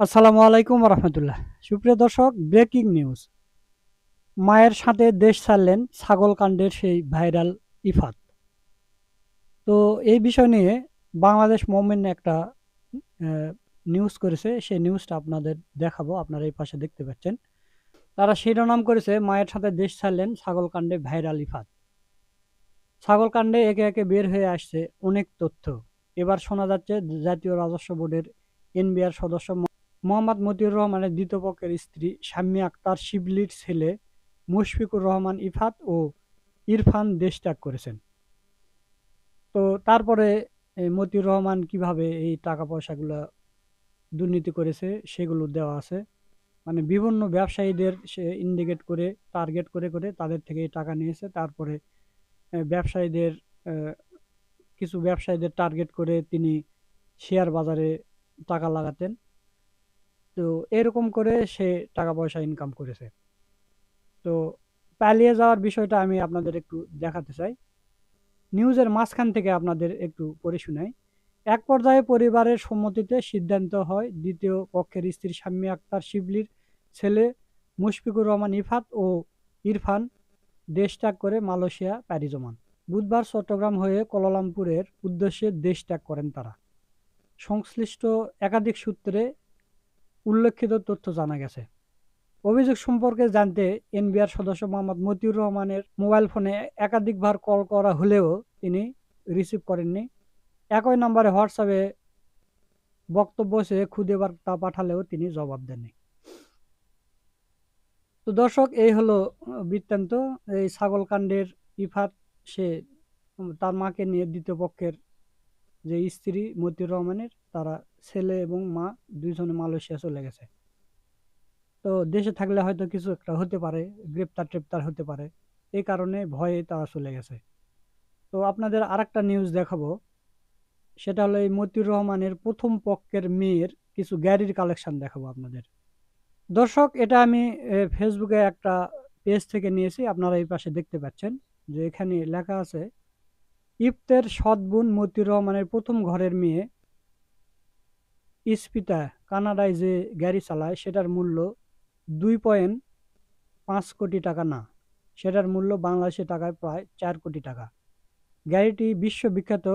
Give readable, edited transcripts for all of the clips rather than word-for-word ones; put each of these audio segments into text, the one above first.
আসসালামু আলাইকুম রহমতুল্লাহ। সুপ্রিয় দর্শক, ব্রেকিং নিউজ। মায়ের সাথে দেশ ছাড়লেন ছাগলকাণ্ডের সেই ভাইরাল ইফাত। তো এই বিষয় নিয়ে বাংলাদেশ মোমেন্ট একটা নিউজ করেছে, সেই নিউজটা আপনাদের দেখাবো। আপনারা এই পাশে দেখতে পাচ্ছেন। তারা শিরোনাম করেছে, মায়ের সাথে দেশ ছাড়লেন ছাগলকাণ্ডে ভাইরাল ইফাত। ছাগলকাণ্ডে একে একে বের হয়ে আসছে অনেক তথ্য। এবার শোনা যাচ্ছে জাতীয় রাজস্ব বোর্ডের এনবিআর সদস্য মোহাম্মদ মতিউর রহমানের দ্বিতীয় পক্ষের স্ত্রী শাম্মী আক্তার শিবলির ছেলে মুশফিকুর রহমান ইফাত ও ইরফান দেশত্যাগ করেছেন। তো তারপরে মতিউর রহমান কিভাবে এই টাকা পয়সাগুলো দুর্নীতি করেছে সেগুলো দেওয়া আছে। মানে বিভিন্ন ব্যবসায়ীদের সে ইন্ডিকেট করে টার্গেট করে করে তাদের থেকে এই টাকা নিয়েছে। তারপরে ব্যবসায়ীদের আহ, কিছু ব্যবসায়ীদের টার্গেট করে তিনি শেয়ার বাজারে টাকা লাগাতেন। তো এরকম করে সে টাকা পয়সা ইনকাম করেছে। তো পালিয়ে যাওয়ার বিষয়টা আমি আপনাদের একটু দেখাতে চাই। নিউজের মাঝখান থেকে আপনাদের একটু পড়ে শোনাই। এক পর্যায়ে পরিবারের সম্মতিতে সিদ্ধান্ত হয় দ্বিতীয় পক্ষের স্ত্রী শাম্মী আক্তার শিবলির ছেলে মুশফিকুর রহমান ইফাত ও ইরফান দেশ ত্যাগ করে মালয়েশিয়া পাড়ি জমান। বুধবার চট্টগ্রাম হয়ে কুয়ালালামপুরের উদ্দেশ্যে দেশ ত্যাগ করেন তারা। সংশ্লিষ্ট একাধিক সূত্রে উল্লেখিত তথ্য জানা গেছে। অভিযোগ সম্পর্কে জানতে এনবিআর সদস্য মোহাম্মদ মতিউর রহমানের মোবাইল ফোনে একাধিকবার কল করা হলেও তিনি রিসিভ করেননি। একই নম্বরে হোয়াটসঅ্যাপে বক্তব্য চেয়ে খুদে বার্তা পাঠালেও তিনি জবাব দেননি। তো দর্শক, এই হলো বৃত্তান্ত। এই ছাগলকাণ্ডের ইফাত সে তার মাকে নিয়ে দ্বিতীয় পক্ষের যে স্ত্রী মতিউর রহমানের, তারা ছেলে এবং মা দুইজনে মালয়েশিয়া চলে গেছে। তো দেশে থাকলে হয়তো কিছু একটা হতে পারে, গ্রেপ্তার টেপ্তার হতে পারে, এই কারণে ভয়ে তারা চলে গেছে। তো আপনাদের আরেকটা নিউজ দেখাবো। সেটা হলো এই মতিউর রহমানের প্রথম পক্ষের মেয়ের কিছু গাড়ির কালেকশন দেখাবো আপনাদের। দর্শক, এটা আমি ফেসবুকে একটা পেজ থেকে নিয়েছি। আপনারা এই পাশে দেখতে পাচ্ছেন যে এখানে লেখা আছে, ইফতের সৎ বোন মতিউর রহমানের প্রথম ঘরের মেয়ে ইস্পিতা কানাডায় যে গাড়ি চালায় সেটার মূল্য 2.5 কোটি টাকা না, সেটার মূল্য বাংলাদেশি টাকায় প্রায় 4 কোটি টাকা। গাড়িটি বিশ্ববিখ্যাত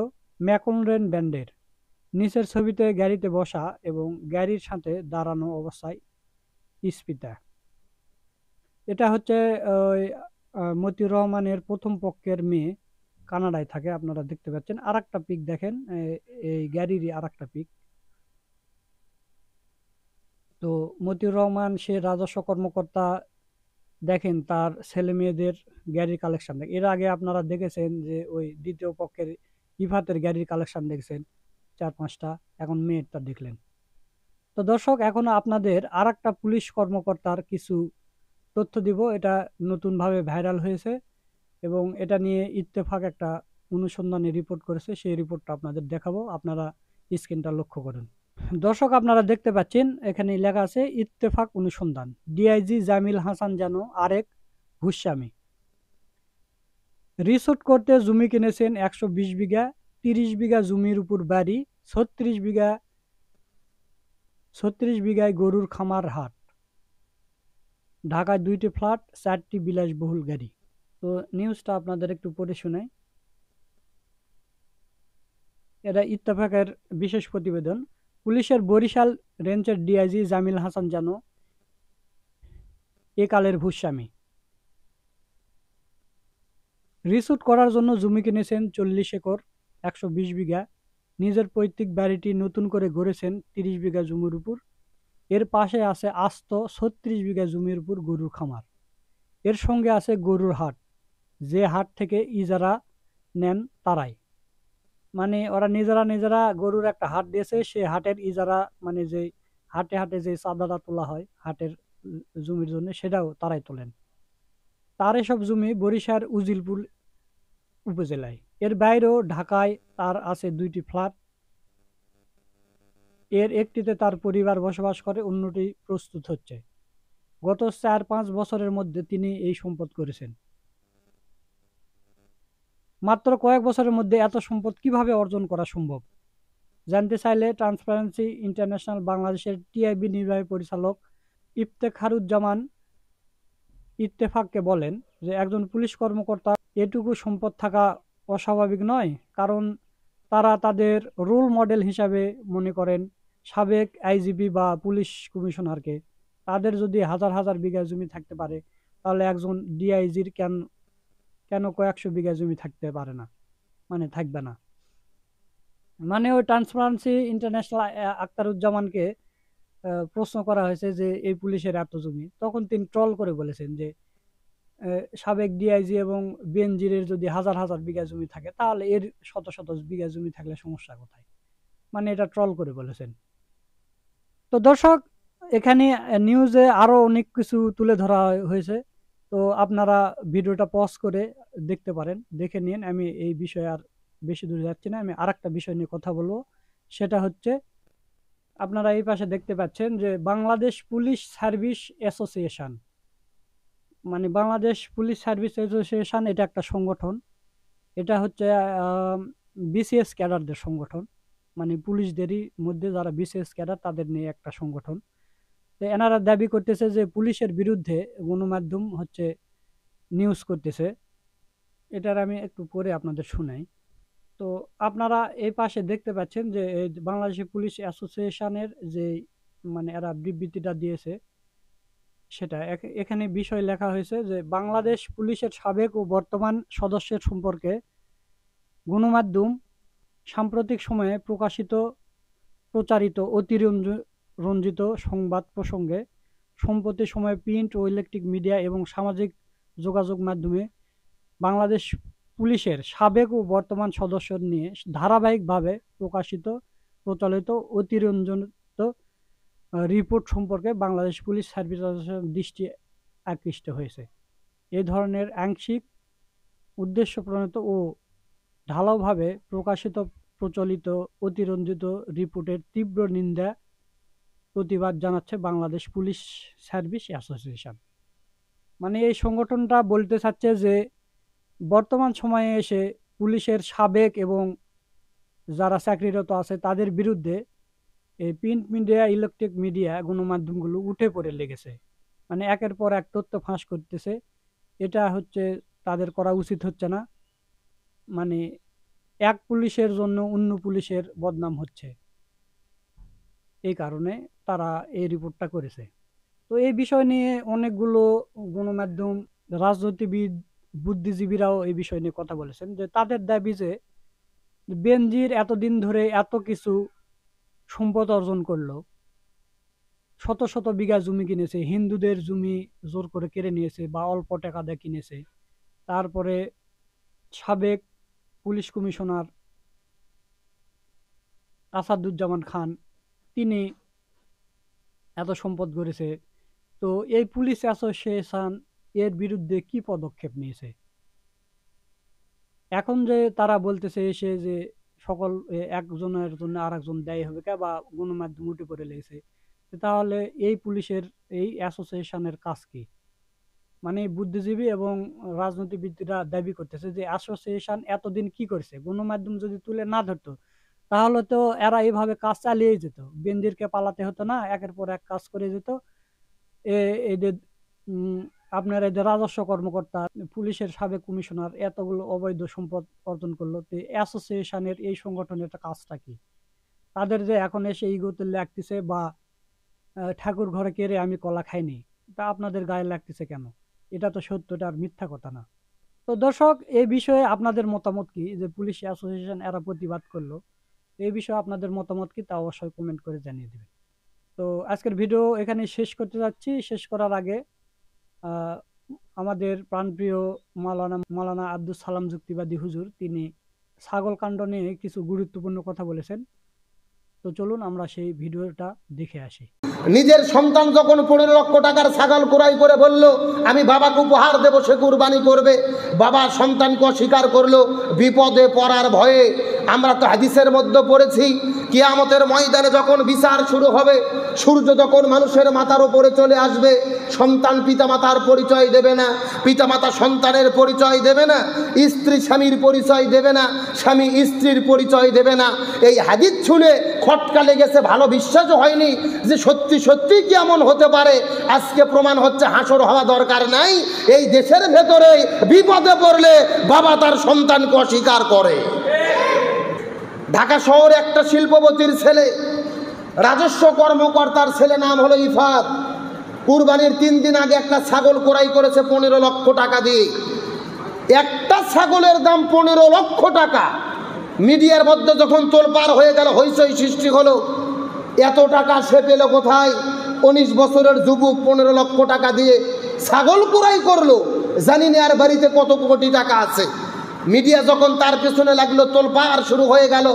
ম্যাকলরেন ব্র্যান্ডের। নিচের ছবিতে গাড়িতে বসা এবং গাড়ির সাথে দাঁড়ানো অবস্থায় ইস্পিতা। এটা হচ্ছে ওই মতিউর রহমানের প্রথম পক্ষের মেয়ে, কানাডায় থাকে। আপনারা দেখতে পাচ্ছেন। আর একটা পিক দেখেন, এই গাড়িরই আর একটা পিক। তো মতিউর রহমান সে রাজস্ব কর্মকর্তা, দেখেন তার ছেলে মেয়েদের গাড়ির কালেকশন। এর আগে আপনারা দেখেছেন যে ওই দ্বিতীয় পক্ষের ইফাতের গাড়ির কালেকশন দেখছেন 4-5টা, এখন মেয়েরটা দেখলেন। তো দর্শক, এখন আপনাদের আর একটা পুলিশ কর্মকর্তার কিছু তথ্য দিব। এটা নতুনভাবে ভাইরাল হয়েছে এবং এটা নিয়ে ইত্তেফাক একটা অনুসন্ধানী রিপোর্ট করেছে। সেই রিপোর্টটা আপনাদের দেখাবো। আপনারা স্ক্রিনটা লক্ষ্য করুন। দর্শক, আপনারা দেখতে পাচ্ছেন এখানে লেখা আছে ইত্তেফাক অনুসন্ধান। ডিআইজি জামিল হাসান যেন আরেক ভূস্বামী। রিসোর্ট করতে জমি কিনেছেন 120 বিঘা, 30 বিঘা জমির উপর বাড়ি, 36 বিঘায় গরুর খামার হাট, ঢাকায় 2টি ফ্ল্যাট, 4টি বিলাসবহুল গাড়ি। তো নিউজটা আপনাদের একটু পড়ে শোনাই। এটা ইত্তেফাকের বিশেষ প্রতিবেদন। পুলিশের বরিশাল রেঞ্জের ডিআইজি জামিল হাসান যেন এ কালের ভূস্বামী। রিসোর্ট করার জন্য জমি কিনেছেন 40 একর, 120 বিঘা। নিজের পৈতৃক বাড়িটি নতুন করে গড়েছেন 30 বিঘা জমির উপর। এর পাশে আছে আস্ত 36 বিঘা জমির উপর গরুর খামার। এর সঙ্গে আছে গরুর হাট, যে হাট থেকে ইজারা নেন তারাই। মানে ওরা নিজেরা নিজেরা গরুর একটা হাট দিয়েছে, সেই হাটের ইজারা, মানে যে হাটে হাটে যে চাঁদাটা তোলা হয় হাটের জমির জন্য, সেটাও তারাই তোলেন। তার এসব জমি বরিশাল উজিলপুর উপজেলায়। এর বাইরেও ঢাকায় তার আছে 2টি ফ্ল্যাট। এর একটিতে তার পরিবার বসবাস করে, অন্যটি প্রস্তুত হচ্ছে। গত 4-5 বছরের মধ্যে তিনি এই সম্পদ করেছেন। মাত্র কয়েক বছরের মধ্যে এত সম্পদ কিভাবে অর্জন করা সম্ভব? জানতে চাইলে ট্রান্সপারেন্সি ইন্টারন্যাশনাল বাংলাদেশের টিআইবি নির্বাহী পরিচালক ইফতেখারুজ্জামান ইত্তেফাককে বলেন যে একজন পুলিশ কর্মকর্তা এটুকু সম্পদ থাকা অস্বাভাবিক নয়, কারণ তারা তাদের রোল মডেল হিসাবে মনে করেন সাবেক আইজিপি বা পুলিশ কমিশনারকে। তাদের যদি হাজার হাজার বিঘা জমি থাকতে পারে, তাহলে একজন ডিআইজির কেন কয়েকশো বিঘা জমি থাকতে পারে না, মানে থাকবে না। মানে ওই ট্রান্সপারেন্সি ইন্টারন্যাশনাল আখতারুজ্জামানকে প্রশ্ন করা হয়েছে যে এই পুলিশের এত জমি, তখন তিনি ট্রল করে বলেছেন যে সাবেক ডিআইজি এবং বেনজিরের যদি হাজার হাজার বিঘা জমি থাকে, তাহলে এর শত শত বিঘা জমি থাকলে সমস্যা কোথায়, মানে এটা ট্রল করে বলেছেন। তো দর্শক, এখানে নিউজে আরো অনেক কিছু তুলে ধরা হয়েছে, তো আপনারা ভিডিওটা পজ করে দেখতে পারেন, দেখে নিন। আমি এই বিষয়ে আর বেশি দূরে যাচ্ছি না, আমি আরেকটা বিষয় নিয়ে কথা বলবো। সেটা হচ্ছে, আপনারা এই পাশে দেখতে পাচ্ছেন যে বাংলাদেশ পুলিশ সার্ভিস অ্যাসোসিয়েশন, মানে বাংলাদেশ পুলিশ সার্ভিস অ্যাসোসিয়েশন, এটা একটা সংগঠন। এটা হচ্ছে বিসিএস ক্যাডারদের সংগঠন, মানে পুলিশদেরই মধ্যে যারা বিসিএস ক্যাডার তাদের নিয়ে একটা সংগঠন। তো এনারা দাবি করতেছে যে পুলিশের বিরুদ্ধে গণমাধ্যম হচ্ছে নিউজ করতেছে। এটার আমি একটু পরে আপনাদের শোনাই। তো আপনারা এই পাশে দেখতে পাচ্ছেন যে বাংলাদেশ পুলিশ অ্যাসোসিয়েশনের যে মানে এরা বিবৃতিটা দিয়েছে, সেটা এখানে বিষয় লেখা হয়েছে যে বাংলাদেশ পুলিশের সাবেক ও বর্তমান সদস্যের সম্পর্কে গণমাধ্যম সাম্প্রতিক সময়ে প্রচারিত অতিরঞ্জিত সংবাদ প্রসঙ্গে সম্প্রতি সময়ে প্রিন্ট ও ইলেকট্রিক মিডিয়া এবং সামাজিক যোগাযোগ মাধ্যমে বাংলাদেশ পুলিশের সাবেক ও বর্তমান সদস্য নিয়ে ধারাবাহিকভাবে প্রচলিত অতিরঞ্জিত রিপোর্ট সম্পর্কে বাংলাদেশ পুলিশ সার্ভিস দৃষ্টি আকৃষ্ট হয়েছে। এই ধরনের আংশিক উদ্দেশ্যপ্রণীত ও ঢালাওভাবে প্রচলিত অতিরঞ্জিত রিপোর্টের তীব্র নিন্দা প্রতিবাদ জানাচ্ছে বাংলাদেশ পুলিশ সার্ভিস অ্যাসোসিয়েশন। মানে এই সংগঠনটা বলতে চাচ্ছে যে বর্তমান সময়ে এসে পুলিশের সাবেক এবং যারা চাকরিরত আছে তাদের বিরুদ্ধে এই প্রিন্ট মিডিয়া, ইলেকট্রিক মিডিয়া, গণমাধ্যমগুলো উঠে পড়ে লেগেছে, মানে একের পর এক তথ্য ফাঁস করতেছে। এটা হচ্ছে তাদের করা উচিত হচ্ছে না, মানে এক পুলিশের জন্য অন্য পুলিশের বদনাম হচ্ছে, এই কারণে তারা এই রিপোর্টটা করেছে। তো এই বিষয় নিয়ে অনেকগুলো গণমাধ্যম, রাজনীতিবিদ, বুদ্ধিজীবীরাও এই বিষয় নিয়ে কথা বলেছেন যে তাদের দাবি যে বেনজির এতদিন ধরে এত কিছু সম্পদ অর্জন করলো, শত শত বিঘা জমি কিনেছে, হিন্দুদের জমি জোর করে কেড়ে নিয়েছে বা অল্প টাকা দিয়ে কিনেছে। তারপরে সাবেক পুলিশ কমিশনার আসাদুজ্জামান খান, তিনি এত সম্পদ গড়েছে। তো এই পুলিশ অ্যাসোসিয়েশন এর বিরুদ্ধে কি পদক্ষেপ নিয়েছে? এখন যে তারা বলতেছে এসে যে সকল একজনের জন্য আর একজন দায়ী হবে বা গণমাধ্যম উঠে পড়ে লেগেছে, তাহলে এই পুলিশের এই অ্যাসোসিয়েশনের কাজ কি? মানে বুদ্ধিজীবী এবং রাজনীতিবিদরা দাবি করতেছে যে অ্যাসোসিয়েশন এতদিন কি করছে, গণমাধ্যম যদি তুলে না ধরতো তাহলে তো এরা এইভাবে কাজ চালিয়ে যেত, বেনজিরকে পালাতে হতো না, একের পর এক কাজ করে যেত। এদের আপনার এদের রাজস্ব কর্মকর্তা, পুলিশের সাবেক কমিশনার এতগুলো অবৈধ সম্পদ অর্জন করলো, তো অ্যাসোসিয়েশনের এই সংগঠনের কাজটা কি? তাদের যে এখন এসে ইগোতে লাগতেছে বা ঠাকুর ঘরে কেড়ে আমি কলা খাইনি, তা আপনাদের গায়ে লাগতেছে কেন? এটা তো সত্য, এটা আর মিথ্যা কথা না। তো দর্শক, এই বিষয়ে আপনাদের মতামত কি? যে পুলিশ অ্যাসোসিয়েশন এরা প্রতিবাদ করলো, এই বিষয়ে আপনাদের মতামত কি তা অবশ্যই কমেন্ট করে জানিয়ে দেবেন। তো আজকের ভিডিও এখানে শেষ করতে যাচ্ছি। শেষ করার আগে আমাদের প্রাণপ্রিয় মাওলানা আব্দুল সালাম যুক্তিবাদী হুজুর, তিনি ছাগল কাণ্ড নিয়ে কিছু গুরুত্বপূর্ণ কথা বলেছেন। তো চলুন আমরা সেই ভিডিওটা দেখে আসি। নিজের সন্তান যখন 15 লক্ষ টাকার ছাগল ক্রয় করে বলল আমি বাবাকে উপহার দেব, সে কুরবানি করবে, বাবা সন্তানকে অস্বীকার করলো বিপদে পড়ার ভয়ে। আমরা তো হাদিসের মধ্যে পড়েছি কিয়ামতের ময়দানে যখন বিচার শুরু হবে সূর্য যখন মানুষের মাথার উপরে চলে আসবে, সন্তান পিতামাতার পরিচয় দেবে না, পিতামাতা সন্তানের পরিচয় দেবে না, স্ত্রী স্বামীর পরিচয় দেবে না, স্বামী স্ত্রীর পরিচয় দেবে না। এই হাদিস শুনে খটকা লেগেছে, ভালো বিশ্বাসও হয়নি যে সত্যি সত্যি কি এমন হতে পারে। আজকে প্রমাণ হচ্ছে হাসর হওয়া দরকার নাই। এই দেশের ভেতরে বিপদে পড়লে বাবা তার সন্তানকে অস্বীকার করে। ঢাকা শহরে একটা শিল্পপতির ছেলে, রাজস্ব কর্মকর্তার ছেলে, নাম হলো ইফাত। কুরবানির 3 দিন আগে একটা ছাগল ক্রয় করেছে 15 লক্ষ টাকা দিয়ে। একটা ছাগলের দাম 15 লক্ষ টাকা। মিডিয়ার মধ্যে যখন তোলপাড় হয়ে গেল, হইচই সৃষ্টি হলো, এত টাকা সে পেল কোথায়? 19 বছরের যুবক 15 লক্ষ টাকা দিয়ে ছাগল ক্রয় করলো। জানি না আর বাড়িতে কত কোটি টাকা আছে। মিডিয়া যখন তার পেছনে লাগলো, তোলপাড় শুরু হয়ে গেল।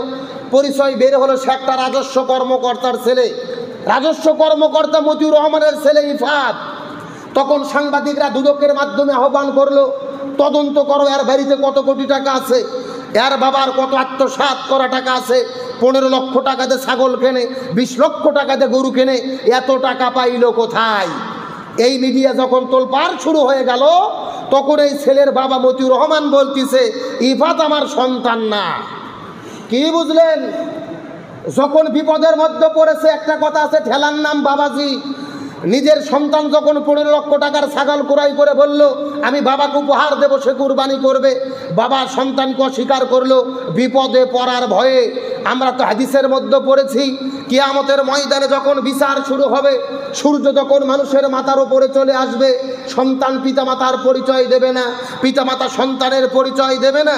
পরিচয় বের হলো, সে একটা রাজস্ব কর্মকর্তার ছেলে, রাজস্ব কর্মকর্তা মতিউর রহমানের ছেলে ইফাত। তখন সাংবাদিকরা দুদকের মাধ্যমে আহ্বান করলো, তদন্ত করো, এর বাড়িতে কত কোটি টাকা আছে, এর বাবার কত আত্মসাৎ করা টাকা আছে। 15 লক্ষ টাকা দিয়ে ছাগল কেনে, 20 লক্ষ টাকা দিয়ে গরু কেনে, এত টাকা পাইল কোথায়? এই মিডিয়া যখন তোলপাড় শুরু হয়ে গেল, তখন এই ছেলের বাবা মতিউর রহমান বলতেছে, ইফাত আমার সন্তান না। কি বুঝলেন? যখন বিপদের মধ্যে পড়েছে, একটা কথা আছে, ঠেলার নাম বাবাজি। নিজের সন্তান যখন 15 লক্ষ টাকার ছাগল ক্রয় করে বলল, আমি বাবাকে উপহার দেব, সে কুরবানি করবে, বাবা সন্তানকে অস্বীকার করলো বিপদে পড়ার ভয়ে। আমরা তো হাদিসের মধ্যে পড়েছি, কিয়ামতের ময়দানে যখন বিচার শুরু হবে, সূর্য যখন মানুষের মাথার উপরে চলে আসবে, সন্তান পিতামাতার পরিচয় দেবে না, পিতামাতা সন্তানের পরিচয় দেবে না,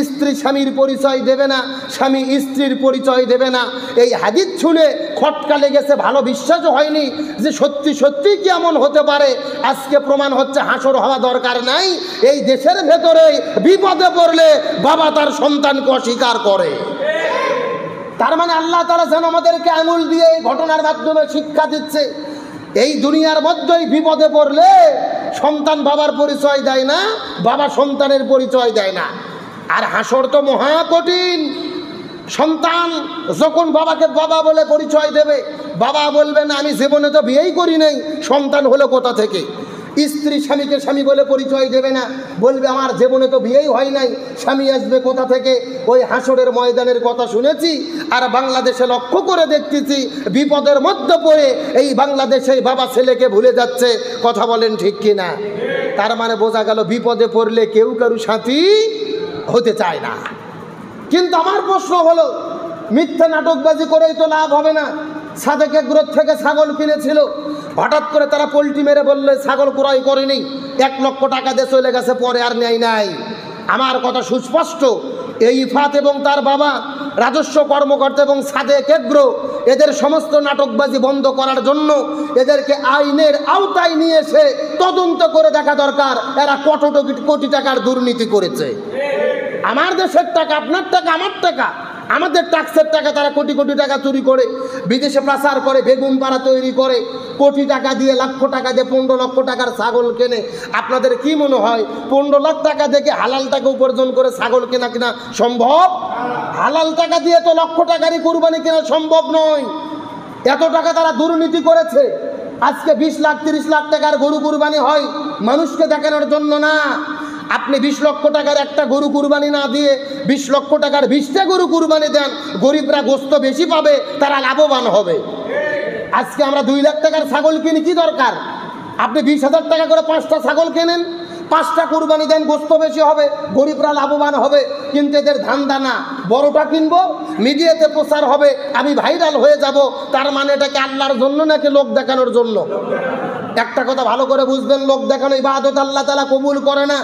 স্ত্রী স্বামীর পরিচয় দেবে না, স্বামী স্ত্রীর পরিচয় দেবে না। এই হাদিস শুনে খটকা লেগেছে, ভালো বিশ্বাসও হয়নি যে সত্যি সত্যি কি এমন হতে পারে। আজকে প্রমাণ হচ্ছে হাসর হওয়া দরকার নাই। এই দেশের ভেতরে বিপদে পড়লে বাবা তার সন্তানকে অস্বীকার করে। তার মানে আল্লাহ তাআলা যেন আমাদেরকে আঙুল দিয়ে এই ঘটনার মাধ্যমে শিক্ষা দিচ্ছে, এই দুনিয়ার মধ্যেই বিপদে পড়লে সন্তান বাবার পরিচয় দেয় না, বাবা সন্তানের পরিচয় দেয় না। আর হাসর তো মহা কঠিন। সন্তান যখন বাবাকে বাবা বলে পরিচয় দেবে, বাবা বলবেন আমি জীবনে তো বিয়েই করি নাই, সন্তান হলো কোথা থেকে? স্ত্রী স্বামীকে স্বামী বলে পরিচয় দেবে না, বলবে আমার জীবনে তো বিয়েই হয় নাই, স্বামী আসবে কোথা থেকে? ওই হাসরের ময়দানের কথা শুনেছি আর বাংলাদেশে লক্ষ্য করে দেখতেছি, বিপদের মধ্যে পড়ে এই বাংলাদেশে বাবা ছেলেকে ভুলে যাচ্ছে। কথা বলেন ঠিক কিনা? তার মানে বোঝা গেল বিপদে পড়লে কেউ কারু সাথী হতে চায় না। কিন্তু আমার প্রশ্ন হলো, মিথ্যা নাটকবাজি করেই তো লাভ হবে না। সাদেক এগ্রোর থেকে ছাগল কিনেছিল, হঠাৎ করে তারা পোল্ট্রি মেরে বললে ছাগল ক্রয় করেনি, 1 লক্ষ টাকা দিয়ে চলে গেছে, পরে আর নেয় নাই। আমার কথা সুস্পষ্ট, এই ইফাত এবং তার বাবা রাজস্ব কর্মকর্তা এবং সাদেক এগ্রো, এদের সমস্ত নাটকবাজি বন্ধ করার জন্য এদেরকে আইনের আওতায় নিয়ে এসে তদন্ত করে দেখা দরকার, এরা কত কোটি টাকার দুর্নীতি করেছে। আমার দেশের টাকা, আপনার টাকা, আমার টাকা, আমাদের ট্যাক্সের টাকা তারা কোটি কোটি টাকা চুরি করে বিদেশে পাচার করে, বেগুন পাড়া তৈরি করে, কোটি টাকা দিয়ে, লক্ষ টাকা দিয়ে 15 লক্ষ টাকার ছাগল কেনে। আপনাদের কি মনে হয় 15 লাখ টাকা থেকে হালাল টাকা উপার্জন করে ছাগল কেনা কিনা সম্ভব? হালাল টাকা দিয়ে তো লক্ষ টাকারই কুরবানি কেনা সম্ভব নয়। এত টাকা তারা দুর্নীতি করেছে। আজকে 20 লাখ 30 লাখ টাকার গরু কুরবানি হয় মানুষকে দেখানোর জন্য না। আপনি 20 লক্ষ টাকার একটা গরু কুরবানি না দিয়ে 20 লক্ষ টাকার 20টা গরু কুরবানি দেন, গরিবরা গোস্ত বেশি পাবে, তারা লাভবান হবে। আজকে আমরা 2 লাখ টাকার ছাগল কিনি, কি দরকার? আপনি 20,000 টাকা করে 5টা ছাগল কেনেন, 5টা কুরবানি দেন, গোস্ত বেশি হবে, গরিবরা লাভবান হবে। কিন্তু এদের ধান্দা না, বড়টা কিনবো, মিডিয়াতে প্রচার হবে, আমি ভাইরাল হয়ে যাব। তার মানে এটাকে আল্লাহর জন্য নাকি লোক দেখানোর জন্য? একটা কথা ভালো করে বুঝবেন, লোক দেখানো ইবাদত আল্লাহ তাআলা কবুল করে না।